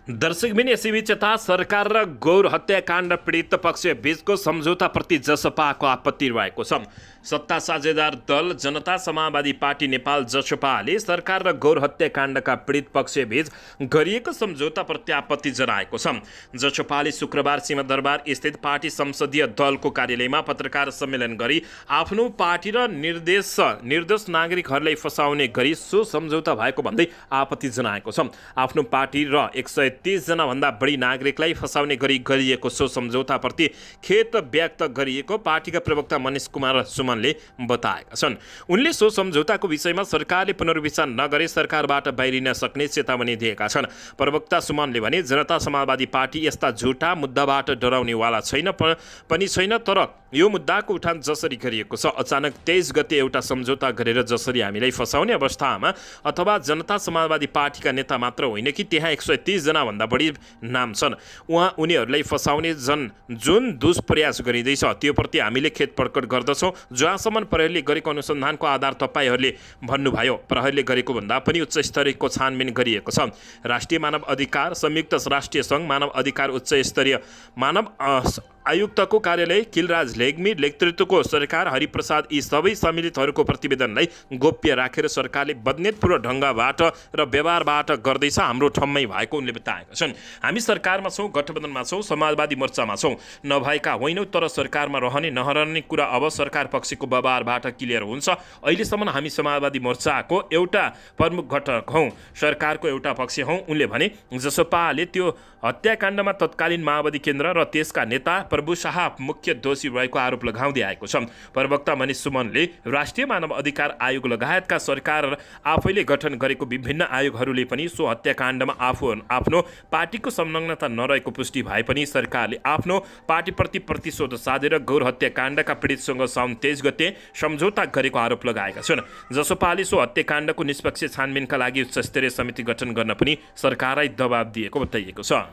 दर्शकबिन यसैबीच यता सरकार र गौर हत्याकाण्ड पीडित पक्ष बीचको सम्झौताप्रति जसपाको आपत्ति रहेको छ। सत्ता साझेदार दल जनता समाजवादी पार्टी नेपाल जसपाले सरकार र गौर हत्याकाण्डका पीडित पक्षबीच गरिएको सम्झौताप्रति आपत्ति जनाएको छ। जसपाले शुक्रबार सिंहदरबार स्थित पार्टी संसदीय दलको कार्यालयमा पत्रकार सम्मेलन गरी आफ्नो पार्टी र निर्दोष नागरिकहरूलाई फसाउने गरी सो सम्झौता भएको भन्दै आपत्ति जनाएको छ। आफ्नो पार्टी र 130 जना भन्दा बढी नागरिकलाई फसाउने गरी गरिएको सो सम्झौताप्रति खेद व्यक्त गरिएको पार्टीका प्रवक्ता मनिष कुमार सुमनले बताएका छन्। उनले सो सम्झौताको विषयमा सरकारले पुनर्विचार नगरे सरकारबाट बाहिरिन सक्ने चेतावनी दिएका छन्। प्रवक्ता सुमनले भने जनता समाजवादी पार्टी यस्ता झुटा मुद्दाबाट डराउनेवाला पनि छैन, तर यो मुद्दाको उठान जसरी गरिएको छ अचानक 23 गते एउटा सम्झौता गरेर जसरी हामीलाई फसाउने अवस्थामा अथवा जनता समाजवादी पार्टीका नेता मात्र होइन कि त्यहाँ 130 जना भन्दा बढी नाम छन्, उनीहरूलाई फसाउने जुन दुष्प्रयास गरिँदैछ त्यो प्रति हामीले खेद प्रकट गर्दछौँ। जहाँसम्म प्रहरीले गरेको अनुसन्धानको आधार तपाईँहरूले भन्नुभयो, प्रहरीले गरेको भन्दा पनि उच्च स्तरीयको छानबिन गरिएको छ। राष्ट्रिय मानव अधिकार संयुक्त राष्ट्रिय सङ्घ मानव अधिकार उच्च स्तरीय मानव आयुक्तको कार्यालय किलराज लेग्मी नेतृत्वको सरकार हरिप्रसाद यी सबै सम्मिलितहरूको प्रतिवेदनलाई गोप्य राखेर सरकारले बदनीतपूर्ण ढङ्गबाट र व्यवहारबाट गर्दैछ हाम्रो ठम्मै भएको उनले बताएका छन्। हामी सरकारमा छौँ, गठबन्धनमा छौँ, समाजवादी मोर्चामा छौँ, नभएका होइनौँ, तर सरकारमा रहने नरहने कुरा अब सरकार पक्षको व्यवहारबाट क्लियर हुन्छ। अहिलेसम्म हामी समाजवादी मोर्चाको एउटा प्रमुख घटक हौँ, सरकारको एउटा पक्ष हौँ। उनले भने जसपाले त्यो हत्याकाण्डमा तत्कालीन माओवादी केन्द्र र त्यसका नेता प्रभु शाह मुख्य दोषी रहेको आरोप लगाउँदै आएको छ। प्रवक्ता मनिष सुमनले राष्ट्रिय मानव अधिकार आयोग लगायतका सरकार आफैले गठन गरेको विभिन्न आयोगहरूले पनि सो हत्याकाण्डमा आफ्नो पार्टीको संलग्नता नरहेको पुष्टि भए पनि सरकारले आफ्नो पार्टीप्रति प्रतिशोध साधेर गौर हत्याकाण्डका पीडितसँग साउन 23 गते सम्झौता गरेको आरोप लगाएका छन्। जसपाले सो हत्याकाण्डको निष्पक्ष छानबिनका लागि उच्च स्तरीय समिति गठन गर्न पनि सरकारलाई दबाब दिएको बताइएको छ।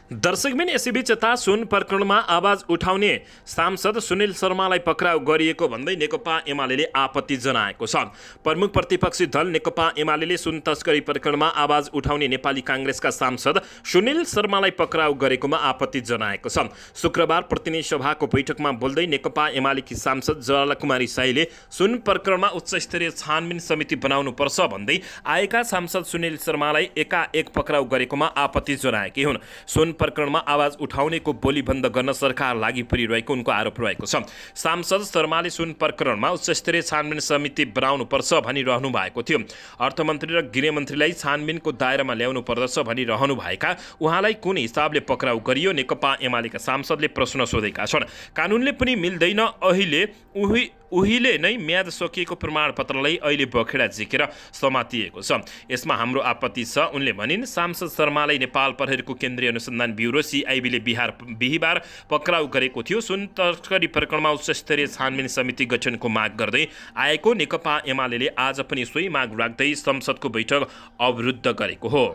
दर्शकबिन यसैबीच यता सुन प्रकरणमा आवाज उठाउने सांसद सुनिल शर्मालाई पक्राउ गरिएको भन्दै नेकपा एमाले आपत्ति जनाएको छ। प्रमुख प्रतिपक्षी दल नेकपा एमाले सुन तस्करी प्रकरणमा आवाज उठाउने नेपाली काङ्ग्रेसका सांसद सुनिल शर्मालाई पक्राउ गरेकोमा आपत्ति जनाएको छ। शुक्रबार प्रतिनिधि सभाको बैठकमा बोल्दै नेकपा एमालेकी सांसद ज्वालाकुमारी साईले सुन प्रकरणमा उच्च स्तरीय छानबिन समिति बनाउनुपर्छ भन्दै आएका सांसद सुनिल शर्मालाई एकाएक पक्राउ गरेकोमा आपत्ति जनाएकी हुन्। सुन प्रकरणमा आवाज उठाउनेको बोली बन्द गर्न सरकार लागि परिरहेको उनको आरोप रहेको छ। सांसद शर्माले सुन प्रकरणमा उच्च स्तरीय छानबिन समिति बनाउनुपर्छ भनिरहनु भएको थियो। अर्थमन्त्री र गृहमन्त्रीलाई छानबिनको दायरामा ल्याउनु पर्दछ भनिरहनु भएका उहाँलाई कुन हिसाबले पक्राउ गरियो नेकपा एमालेका सांसदले प्रश्न सोधेका छन्। कानुनले पनि मिल्दैन, उहिले नै म्याद सकिएको प्रमाणपत्रलाई अहिले बखेडा झिकेर समातिएको छ, यसमा हाम्रो आपत्ति छ उनले भनिन्। सांसद शर्मालाई नेपाल प्रहरीको केन्द्रीय अनुसन्धान ब्युरो CIB ले बिहिबार पक्राउ गरेको थियो। सुन तस्करी प्रकरणमा उच्च स्तरीय छानबिन समिति गठनको माग गर्दै आएको नेकपा एमाले आज पनि सोही माग राख्दै संसदको बैठक अवरुद्ध गरेको हो।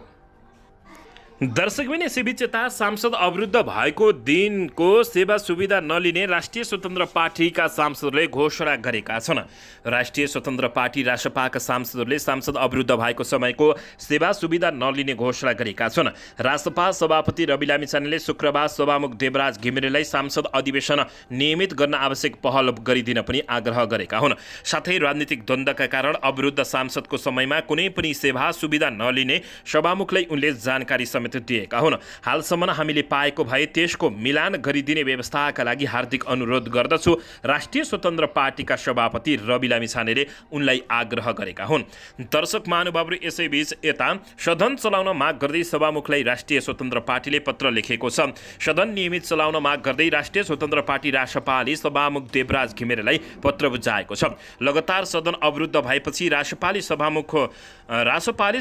दर्शकबिन यसैबीच यता सांसद अवरुद्ध भएको दिनको सेवा सुविधा नलिने राष्ट्रिय स्वतन्त्र पार्टीका सांसदले घोषणा गरेका छन्। राष्ट्रिय स्वतन्त्र पार्टी रासपाका सांसदहरूले सांसद अवरुद्ध भएको समयको सेवा सुविधा नलिने घोषणा गरेका छन्। रासपा सभापति रवि लामिछानेले शुक्रबार सभामुख देवराज घिमिरेलाई सांसद अधिवेशन नियमित गर्न आवश्यक पहल गरिदिन पनि आग्रह गरेका हुन्। साथै राजनीतिक द्वन्द्वका कारण अवरुद्ध सांसदको समयमा कुनै पनि सेवा सुविधा नलिने सभामुखलाई उनले जानकारी समेत समेत दिएका हुन्। हालसम्म हामीले पाएको भए त्यसको मिलान गरिदिने व्यवस्थाका लागि हार्दिक अनुरोध गर्दछु, राष्ट्रिय स्वतन्त्र पार्टीका सभापति रवि लामिछानेले उनलाई आग्रह गरेका हुन्। दर्शक महानुभावहरू, यसैबीच यता सदन चलाउन माग गर्दै सभामुखलाई राष्ट्रिय स्वतन्त्र पार्टीले पत्र लेखेको छ। सदन नियमित चलाउन माग गर्दै राष्ट्रिय स्वतन्त्र पार्टी रासपाले सभामुख देवराज घिमिरेलाई पत्र बुझाएको छ। लगातार सदन अवरुद्ध भएपछि रासपाले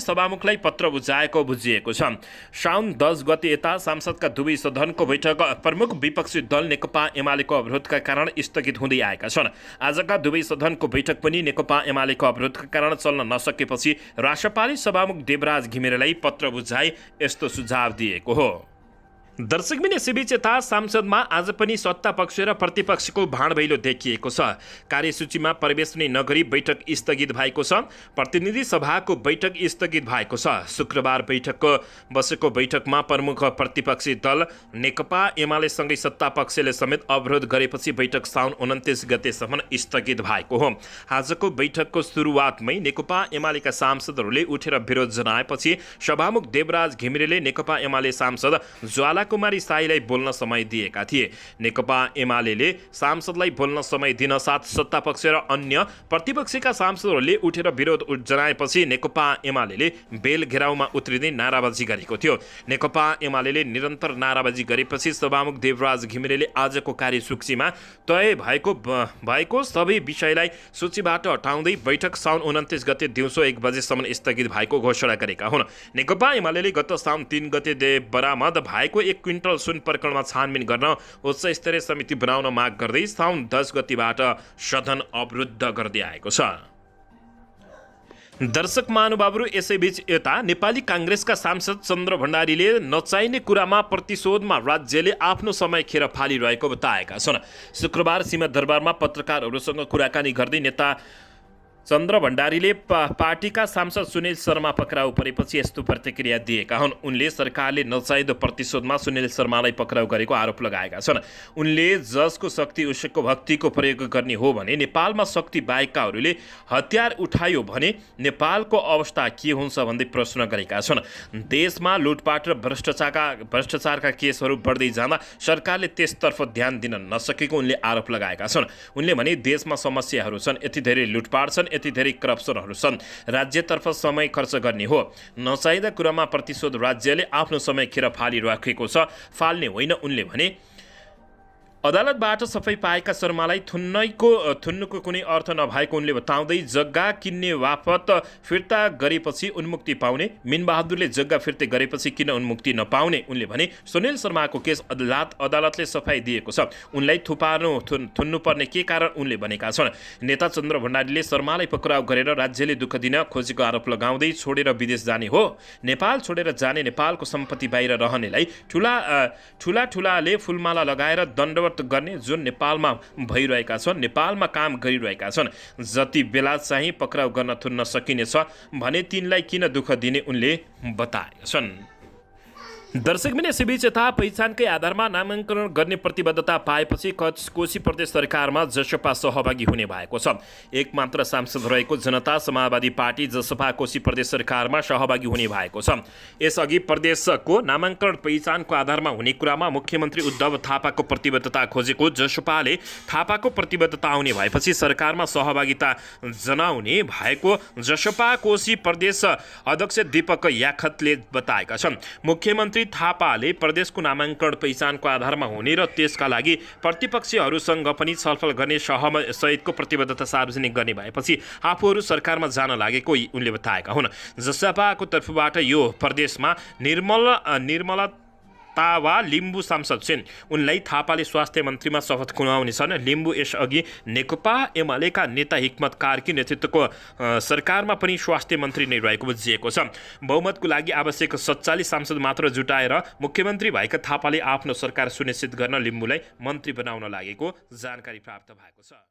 सभामुखलाई पत्र बुझाएको बुझिएको छ। साउन 10 गते यता सांसदका दुवै सदनको बैठक प्रमुख विपक्षी दल नेकपा एमालेको अवरोधका कारण स्थगित हुँदै आएका छन्। आजका दुवै सदनको बैठक पनि नेकपा एमालेको अवरोधका कारण चल्न नसकेपछि रासपाले सभामुख देवराज घिमिरेलाई पत्र बुझाई यस्तो सुझाव दिएको हो। दर्शकबिन यसैबीच यता सांसदमा आज पनि सत्ता पक्ष र प्रतिपक्षको भाँडभैलो देखिएको छ। कार्यसूचीमा प्रवेश नै नगरी बैठक स्थगित भएको छ। प्रतिनिधि सभाको बैठक स्थगित भएको छ। शुक्रबार बसेको बैठकमा प्रमुख प्रतिपक्षी दल नेकपा एमालेसँगै सत्ता पक्षले समेत अवरोध गरेपछि बैठक साउन 29 गतेसम्म स्थगित भएको हो। आजको बैठकको सुरुवातमै नेकपा एमालेका सांसदहरूले उठेर विरोध जनाएपछि सभामुख देवराज घिमिरेले नेकपा एमाले सांसद ज्वाला कुमारी साईलाई बोल्न समय दिएका थिए। नेकपा एमालेले सांसदलाई बोल्न समय दिन साथ सत्तापक्ष र अन्य प्रतिपक्षका सांसदहरूले उठेर विरोध जनाएपछि नेकपा एमालेले बेल घेराउमा उत्रिँदै नाराबाजी गरेको थियो। नेकपा एमालेले निरन्तर नाराबाजी गरेपछि सभामुख देवराज घिमिरेले आजको कार्यसूचीमा तय भएको सबै विषयलाई सूचीबाट हटाउँदै बैठक साउन 29 गते दिउँसो 1 बजेसम्म स्थगित भएको घोषणा गरेका हुन्। नेकपा एमालेले गत साउन 3 गते बरामद भएको 1 क्विन्टल सुन प्रकरणमा छानबिन गर्न उच्च स्तरीय समिति बनाउन माग गर्दै साउन 10 गतिबाट सदन अवरुद्ध गर्दै आएको छ। दर्शक महानुभावहरू, यसैबीच यता नेपाली काङ्ग्रेसका सांसद चन्द्र भण्डारीले नचाहिने कुरामा प्रतिशोधमा राज्यले आफ्नो समय खेर फालिरहेको बताएका छन्। शुक्रबार सिंहदरबारमा पत्रकारहरूसँग कुराकानी गर्दै नेता चन्द्र भण्डारीले पार्टीका सांसद सुनिल शर्मा पक्राउ परेपछि यस्तो प्रतिक्रिया दिएका हुन्। उनले सरकारले नचाहिँदो प्रतिशोधमा सुनिल शर्मालाई पक्राउ गरेको आरोप लगाएका छन्। उनले जसको शक्ति उसको भक्तिको प्रयोग गर्ने हो भने नेपालमा शक्ति बाहेककाहरूले हतियार उठायो भने नेपालको अवस्था के हुन्छ भन्दै प्रश्न गरेका छन्। देशमा लुटपाट र भ्रष्टाचारका केसहरू बढ्दै जाँदा सरकारले त्यसतर्फ ध्यान दिन नसकेको उनले आरोप लगाएका छन्। उनले भने देशमा समस्याहरू छन्, यति धेरै लुटपाट छन्, यति धेरै करप्सनहरू छन्, राज्यतर्फ समय खर्च गर्ने हो। नचाहिँदा कुरामा प्रतिशोध राज्यले आफ्नो समय खेर फालिराखेको छ, फाल्ने होइन। उनले भने अदालतबाट सफाई पाएका शर्मालाई थुन्नुको कुनै अर्थ नभएको उनले बताउँदै जग्गा किन्ने बापत फिर्ता गरेपछि उन्मुक्ति पाउने, मिनबहादुरले जग्गा फिर्ता गरेपछि किन उन्मुक्ति नपाउने। उनले भने सुनिल शर्माको केस अदालतले सफाई दिएको छ, उनलाई थुन्नुपर्ने के कारण उनले भनेका छन्। नेता चन्द्र भण्डारीले शर्मालाई पक्राउ गरेर राज्यले दुःख दिन खोजेको आरोप लगाउँदै छोडेर विदेश जाने हो, नेपाल छोडेर जाने, नेपालको सम्पत्ति बाहिर रहनेलाई ठुलाले फुलमाला लगाएर दण्डवत गर्ने जुन नेपालमा भइरहेका छन्, नेपालमा काम गरिरहेका छन्, जति बेला चाहिँ पक्राउ गर्न थुन्न सकिनेछ भने तिनलाई किन दुःख दिने उनले बताएका छन्। दर्शकबिन यसैबीच यता पहिचानकै आधारमा नामाङ्कन गर्ने प्रतिबद्धता पाएपछि कोशी प्रदेश सरकारमा जसपा सहभागी हुने भएको छ। एक मात्र सांसद रहेको जनता समाजवादी पार्टी जसपा कोशी प्रदेश सरकारमा सहभागी हुने भएको छ। यसअघि प्रदेशको नामाङ्कन पहिचानको आधारमा हुने कुरामा मुख्यमन्त्री उद्धव थापाको प्रतिबद्धता खोजेको जसपाले थापाको प्रतिबद्धता आउने भएपछि सरकारमा सहभागिता जनाउने भएको जसपा कोशी प्रदेश अध्यक्ष दीपक याखतले बताएका छन्। मुख्यमन्त्री थापाले प्रदेशको नामाङ्कन पहिचानको आधारमा हुने र त्यसका लागि प्रतिपक्षीहरूसँग पनि छलफल गर्ने सहितको प्रतिबद्धता सार्वजनिक गर्ने भएपछि आफूहरू सरकारमा जान लागेको उनले बताएका हुन्। जसपाको तर्फबाट यो प्रदेशमा निर्मला तावा लिम्बू सांसद छिन्। उनलाई थापाले स्वास्थ्य मन्त्रीमा शपथ खुवाउनेछन्। लिम्बू यसअघि नेकपा एमालेका नेता हिक्मत कार्की नेतृत्वको सरकारमा पनि स्वास्थ्य मन्त्री नै रहेको बुझिएको छ। बहुमतको लागि आवश्यक 47 सांसद मात्र जुटाएर मुख्यमन्त्री भएका थापाले आफ्नो सरकार सुनिश्चित गर्न लिम्बूलाई मन्त्री बनाउन लागेको जानकारी प्राप्त भएको छ।